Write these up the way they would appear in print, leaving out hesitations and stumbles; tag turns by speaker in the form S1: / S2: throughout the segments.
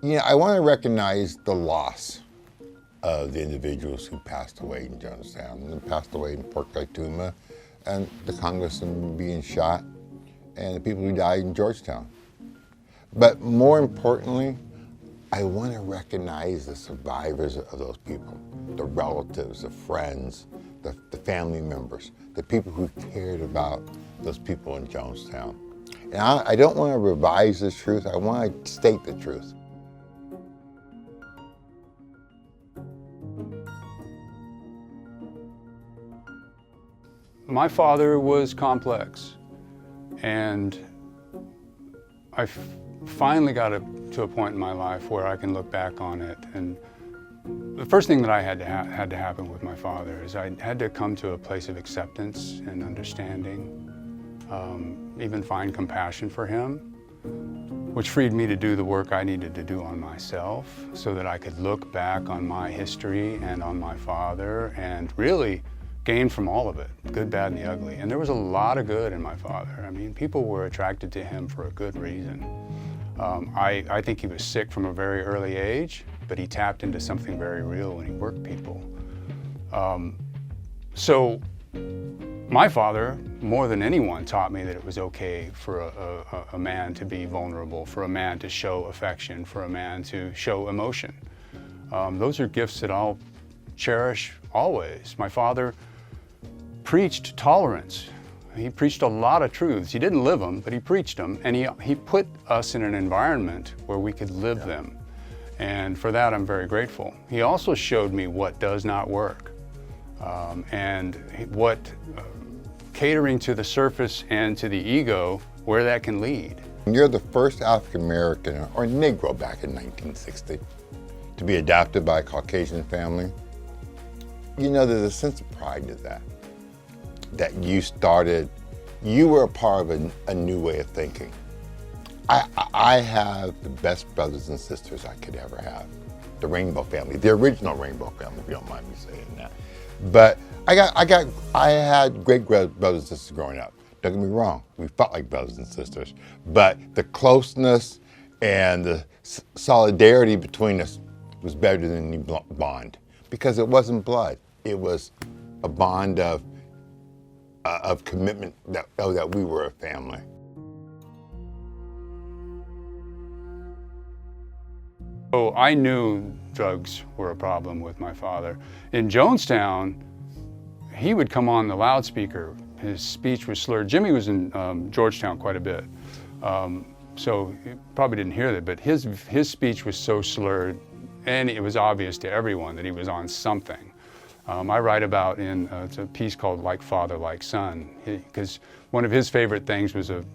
S1: You know, I want to recognize the loss of the individuals who passed away in Jonestown and passed away in Port Kaituma, and the congressman being shot, and the people who died in Georgetown. But more importantly, I want to recognize the survivors of those people, the relatives, the friends, the family members, the people who cared about those people in Jonestown. And I don't want to revise the truth, I want to state the truth.
S2: My father was complex, and I finally got to a point in my life where I can look back on it. And the first thing that I had to happen with my father is I had to come to a place of acceptance and understanding, even find compassion for him, which freed me to do the work I needed to do on myself so that I could look back on my history and on my father and really gain from all of it, good, bad, and the ugly. And there was a lot of good in my father. I mean, people were attracted to him for a good reason. I think he was sick from a very early age, but he tapped into something very real when he worked people. So my father, more than anyone, taught me that it was okay for a man to be vulnerable, for a man to show affection, for a man to show emotion. Those are gifts that I'll cherish always. My father preached tolerance. He preached a lot of truths. He didn't live them, but he preached them, and he put us in an environment where we could live them. And for that, I'm very grateful. He also showed me what does not work, and what catering to the surface and to the ego, where that can lead.
S1: You're the first African American or Negro back in 1960 to be adopted by a Caucasian family. You know, there's a sense of pride to that you were a part of a new way of thinking. I have the best brothers and sisters I could ever have. The Rainbow family, the original Rainbow family, if you don't mind me saying that. But I had great brothers and sisters growing up. Don't get me wrong, we fought like brothers and sisters. But the closeness and the solidarity between us was better than any bond, because it wasn't blood. It was a bond of commitment that we were a family.
S2: So I knew drugs were a problem with my father. In Jonestown, he would come on the loudspeaker. His speech was slurred. Jimmy was in Georgetown quite a bit, so he probably didn't hear that, but his speech was so slurred, and it was obvious to everyone that he was on something. I write about it's a piece called Like Father, Like Son, because one of his favorite things was a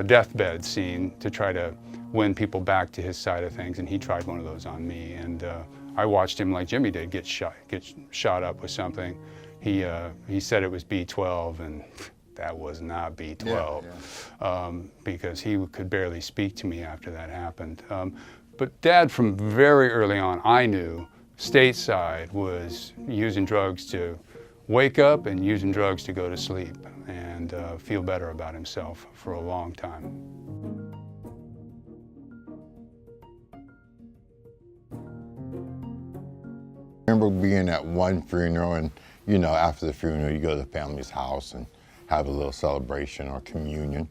S2: deathbed scene to try to win people back to his side of things, and he tried one of those on me. And I watched him, like Jimmy did, get shot up with something. He said it was B12, and that was not B12, because he could barely speak to me after that happened. But Dad, from very early on, I knew stateside was using drugs to wake up and using drugs to go to sleep and feel better about himself for a long time.
S1: I remember being at one funeral, and you know, after the funeral you go to the family's house and have a little celebration or communion.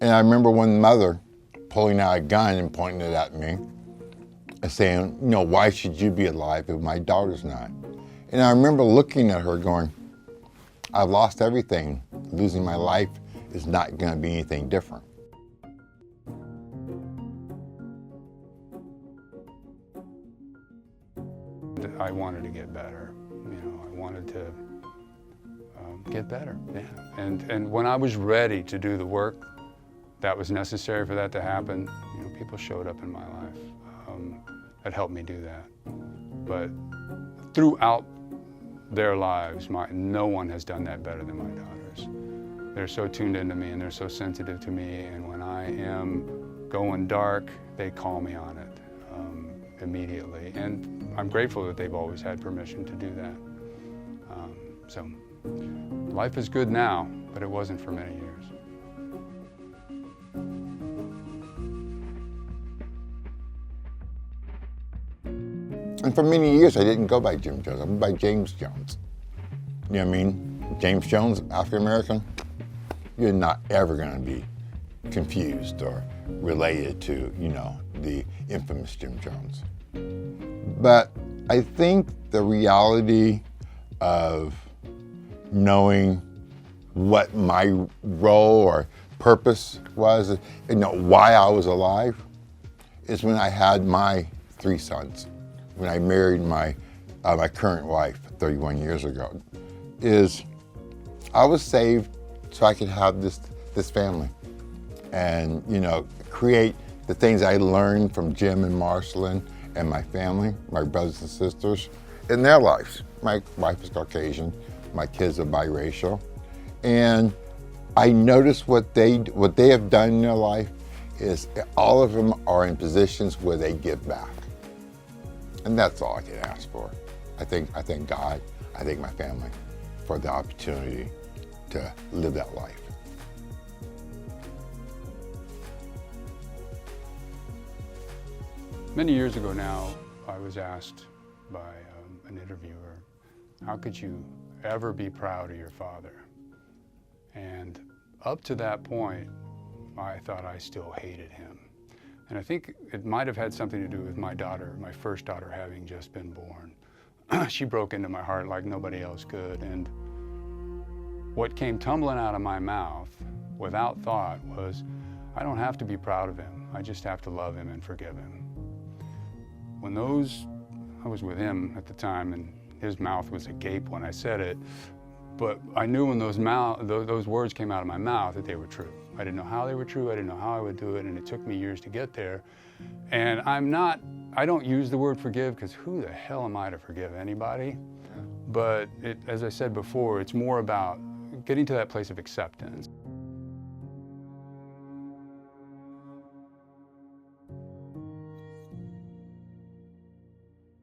S1: And I remember one mother pulling out a gun and pointing it at me and saying, you know, why should you be alive if my daughter's not? And I remember looking at her going, I've lost everything. Losing my life is not going to be anything different.
S2: I wanted to get better. You know, I wanted to get better, yeah. And when I was ready to do the work that was necessary for that to happen, you know, people showed up in my life that helped me do that. But throughout their lives, no one has done that better than my daughters. They're so tuned into me and they're so sensitive to me, and when I am going dark, they call me on it immediately. And I'm grateful that they've always had permission to do that. So life is good now, but it wasn't for many years.
S1: And for many years, I didn't go by Jim Jones. I went by James Jones. You know what I mean? James Jones, African American, you're not ever going to be confused or related to, you know, the infamous Jim Jones. But I think the reality of knowing what my role or purpose was, you know, why I was alive, is when I had my 3 sons, when I married my current wife 31 years ago. Is I was saved so I could have this family, and, you know, create the things I learned from Jim and Marceline and my family, my brothers and sisters, in their lives. My wife is Caucasian, my kids are biracial, and I noticed what they have done in their life is all of them are in positions where they give back, and that's all I can ask for. I thank God, I thank my family for the opportunity to live that life.
S2: Many years ago now, I was asked by an interviewer, how could you ever be proud of your father? And up to that point, I thought I still hated him. And I think it might have had something to do with my daughter, my first daughter, having just been born. She broke into my heart like nobody else could. And what came tumbling out of my mouth without thought was, I don't have to be proud of him. I just have to love him and forgive him. I was with him at the time, and his mouth was agape when I said it, but I knew when those words came out of my mouth that they were true. I didn't know how they were true, I didn't know how I would do it, and it took me years to get there. And I don't use the word forgive, because who the hell am I to forgive anybody? But as I said before, it's more about getting to that place of acceptance.